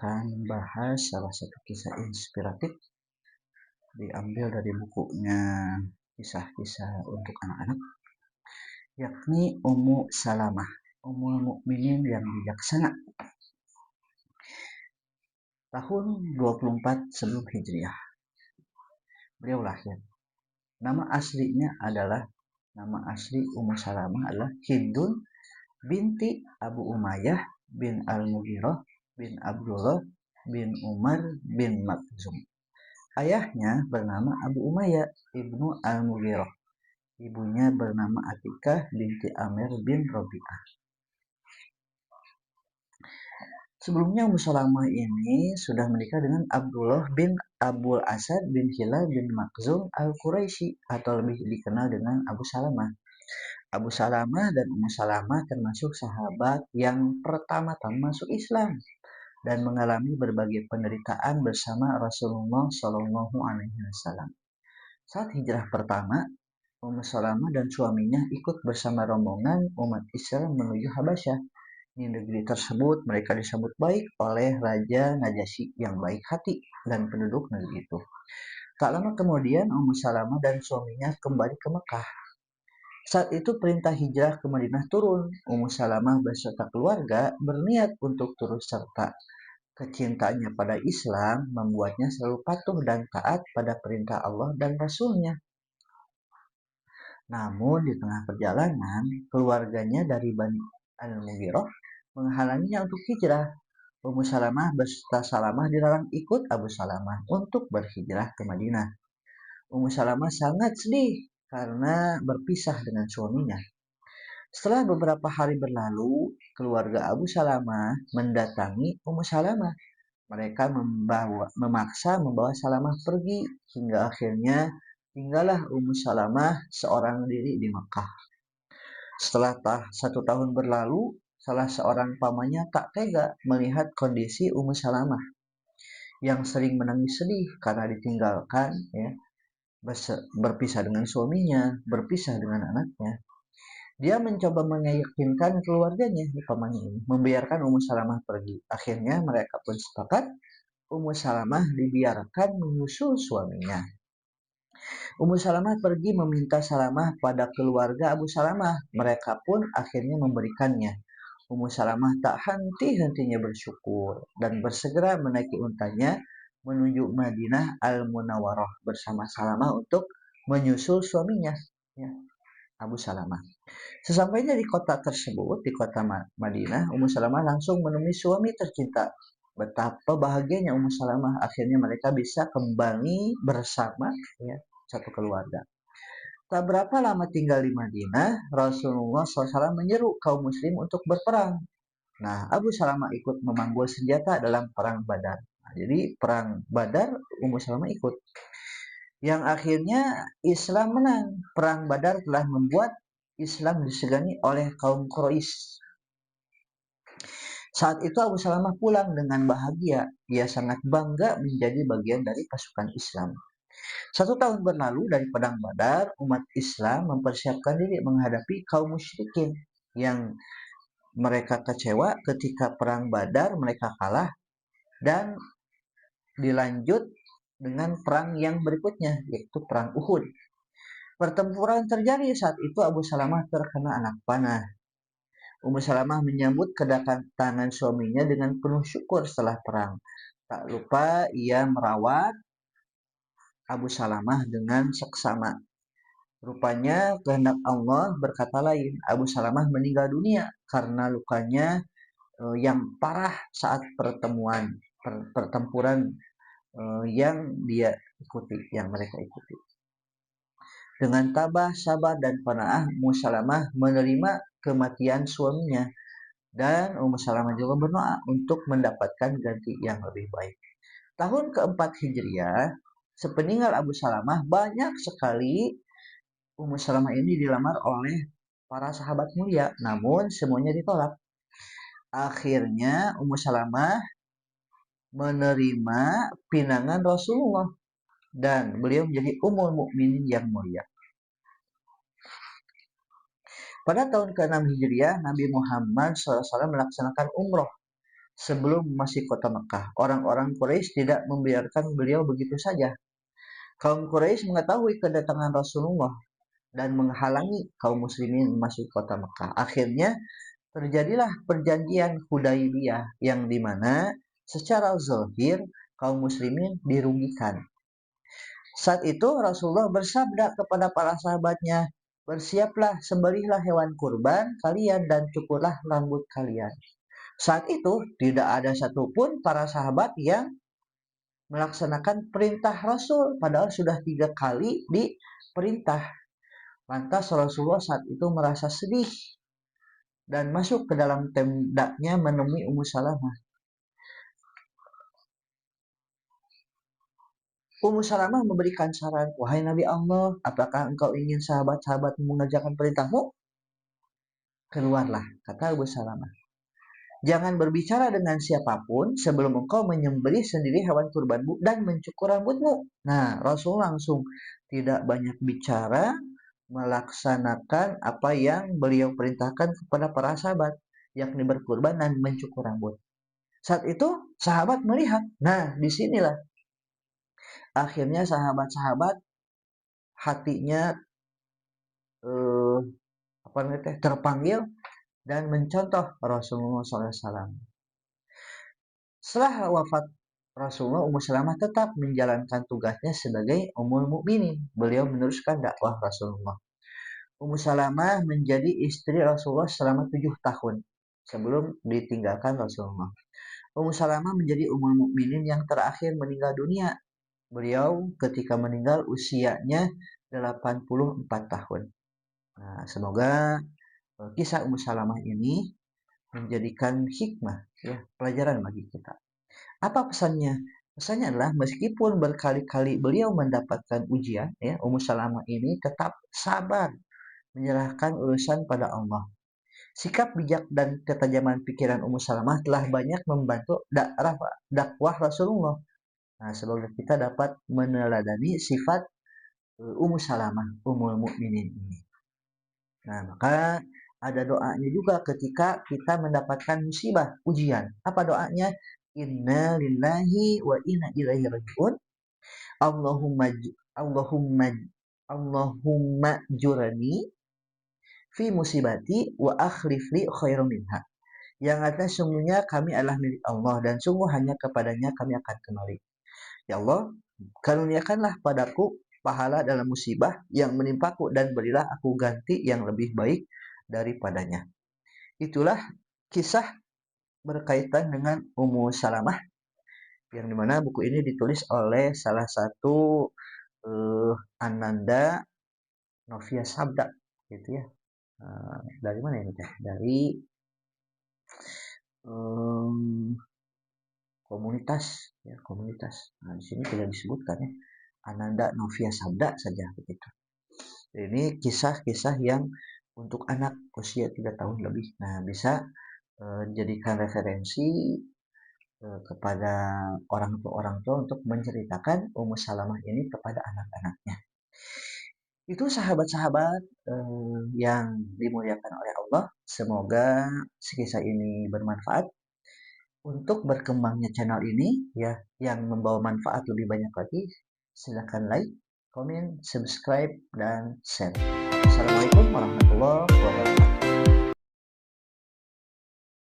akan membahas salah satu kisah inspiratif diambil dari bukunya Kisah-Kisah untuk Anak-anak, yakni Ummu Salamah, Ummul Mukminin yang bijaksana. Tahun 24 sebelum Hijriah beliau lahir. Nama asli Ummu Salamah adalah Hindun binti Abu Umayyah bin Al-Mughirah bin Abdullah bin Umar bin Makhzum. Ayahnya bernama Abu Umayyah ibnu Al-Mughirah. Ibunya bernama Atikah binti Amir bin Rabi'ah. Sebelumnya Ummu Salamah ini sudah menikah dengan Abdullah bin Abul Asad bin Hilal bin Makhzum Al-Quraisy atau lebih dikenal dengan Abu Salamah. Abu Salamah dan Ummu Salamah termasuk sahabat yang pertama-tama masuk Islam dan mengalami berbagai penderitaan bersama Rasulullah Shallallahu Alaihi Wasallam. Saat hijrah pertama, Ummu Salamah dan suaminya ikut bersama rombongan umat Islam menuju Habasyah. Di negeri tersebut mereka disambut baik oleh Raja Najasyi yang baik hati dan penduduk negeri itu. Tak lama kemudian Ummu Salamah dan suaminya kembali ke Mekah. Saat itu perintah hijrah ke Madinah turun. Ummu Salamah beserta keluarga berniat untuk turut serta. Kecintaannya pada Islam membuatnya selalu patuh dan taat pada perintah Allah dan Rasulnya. Namun di tengah perjalanan, keluarganya dari Bani Al-Mughirah menghalanginya untuk hijrah. Ummu Salamah beserta Salamah dilarang ikut Abu Salamah untuk berhijrah ke Madinah. Ummu Salamah sangat sedih karena berpisah dengan suaminya. Setelah beberapa hari berlalu, keluarga Abu Salamah mendatangi Ummu Salamah. Mereka memaksa membawa Salamah pergi hingga akhirnya tinggallah Ummu Salamah seorang diri di Mekah. Setelah 1 tahun berlalu, salah seorang pamannya tak tega melihat kondisi Ummu Salamah yang sering menangis sedih karena ditinggalkan, berpisah dengan suaminya, berpisah dengan anaknya. Dia mencoba meyakinkan keluarganya, pamannya ini, membiarkan Ummu Salamah pergi. Akhirnya mereka pun sepakat Ummu Salamah dibiarkan menyusul suaminya. Ummu Salamah pergi meminta Salamah pada keluarga Abu Salamah. Mereka pun akhirnya memberikannya. Ummu Salamah tak henti-hentinya bersyukur dan bersegera menaiki untanya menuju Madinah Al-Munawwarah bersama Salamah untuk menyusul suaminya, Abu Salamah. Sesampainya di kota tersebut, di kota Madinah, Ummu Salamah langsung menemui suami tercinta. Betapa bahagianya Ummu Salamah, akhirnya mereka bisa kembali bersama, satu keluarga. Tak berapa lama tinggal di Madinah, Rasulullah SAW menyeru kaum muslim untuk berperang. Nah, Abu Salamah ikut memanggul senjata dalam perang Badar. Nah, jadi perang Badar Ummu Salamah ikut. Yang akhirnya Islam menang. Perang Badar telah membuat Islam disegani oleh kaum Quraisy. Saat itu Abu Salamah pulang dengan bahagia. Ia sangat bangga menjadi bagian dari pasukan Islam. 1 tahun berlalu dari perang Badar, umat Islam mempersiapkan diri menghadapi kaum musyrikin yang mereka kecewa ketika perang Badar mereka kalah dan dilanjut dengan perang yang berikutnya, yaitu perang Uhud. Pertempuran terjadi saat itu Abu Salamah terkena anak panah. Ummu Salamah menyambut kedatangan suaminya dengan penuh syukur setelah perang. Tak lupa ia merawat Abu Salamah dengan seksama. Rupanya kehendak Allah berkata lain. Abu Salamah meninggal dunia karena lukanya yang parah saat pertempuran yang mereka ikuti. Dengan tabah, sabar, dan qanaah, Ummu Salamah menerima kematian suaminya. Dan Ummu Salamah juga berdoa untuk mendapatkan ganti yang lebih baik. Tahun keempat Hijriah, sepeninggal Abu Salamah, banyak sekali Ummu Salamah ini dilamar oleh para sahabat mulia. Namun semuanya ditolak. Akhirnya Ummu Salamah menerima pinangan Rasulullah dan beliau menjadi Ummul Mukminin yang mulia. Pada tahun ke-6 Hijriah, Nabi Muhammad SAW melaksanakan umroh. sebelum masih kota Mekah. Orang-orang Quraisy tidak membiarkan beliau begitu saja. Kaum Quraisy mengetahui kedatangan Rasulullah dan menghalangi kaum muslimin masuk kota Mekah. Akhirnya terjadilah perjanjian Hudaybiyah yang dimana secara zahir kaum muslimin dirugikan. Saat itu Rasulullah bersabda kepada para sahabatnya, bersiaplah, sembelihlah hewan kurban kalian dan cukurlah rambut kalian. Saat itu tidak ada satupun para sahabat yang melaksanakan perintah Rasul, padahal sudah 3 kali diperintah. Lantas Rasulullah saat itu merasa sedih dan masuk ke dalam tendanya menemui Ummu Salamah. Ummu Salamah memberikan saran, wahai Nabi Allah, apakah engkau ingin sahabat-sahabat mengerjakan perintahmu? Keluarlah, kata Ummu Salamah. Jangan berbicara dengan siapapun sebelum engkau menyembelih sendiri hewan kurbanmu dan mencukur rambutmu. Nah, Rasul langsung tidak banyak bicara, melaksanakan apa yang beliau perintahkan kepada para sahabat, yakni berkurban dan mencukur rambut. Saat itu sahabat melihat. Nah, disinilah akhirnya sahabat-sahabat hatinya eh, terpanggil dan mencontoh Rasulullah SAW. Setelah wafat Rasulullah, Ummu Salamah tetap menjalankan tugasnya sebagai Ummul Mukminin. Beliau meneruskan dakwah Rasulullah. Ummu Salamah menjadi istri Rasulullah selama 7 tahun sebelum ditinggalkan Rasulullah. Ummu Salamah menjadi Ummul Mukminin yang terakhir meninggal dunia. Beliau ketika meninggal usianya 84 tahun. Nah, semoga kisah Ummu Salamah ini menjadikan hikmah, ya, pelajaran bagi kita. Apa pesannya? Pesannya adalah meskipun berkali-kali beliau mendapatkan ujian, ya, Ummu Salamah ini tetap sabar menyerahkan urusan pada Allah. Sikap bijak dan ketajaman pikiran Ummu Salamah telah banyak membantu dakwah Rasulullah. Nah, semoga kita dapat meneladani sifat Ummu Salamah, Ummul Mukminin ini. Nah, maka ada doanya juga ketika kita mendapatkan musibah, ujian. Apa doanya? Inna lillahi wa inna ilaihi rajiun. Allahumma Allahumma Allahumma jurani fi musibati wa akhlif li khairum minha. Yang artinya sungguhnya kami adalah milik Allah dan sungguh hanya kepadanya kami akan kembali. Ya Allah, karuniakanlah padaku pahala dalam musibah yang menimpaku dan berilah aku ganti yang lebih baik daripadanya. Itulah kisah berkaitan dengan Ummu Salamah yang dimana buku ini ditulis oleh salah satu Ananda Novia Sabda, gitu ya. Dari mana ini teh? Dari komunitas, ya, komunitas. Nah, di sini tidak disebutkan, ya. Ananda Novia Sabda saja begitu. Ini kisah-kisah yang untuk anak usia 3 tahun lebih. Nah, bisa jadikan referensi kepada orang tua untuk menceritakan Ummu Salamah ini kepada anak-anaknya. Itu sahabat-sahabat yang dimuliakan oleh Allah. Semoga kisah ini bermanfaat untuk berkembangnya channel ini, ya, yang membawa manfaat lebih banyak lagi. Silakan like, komen, subscribe, dan share. Assalamualaikum warahmatullahi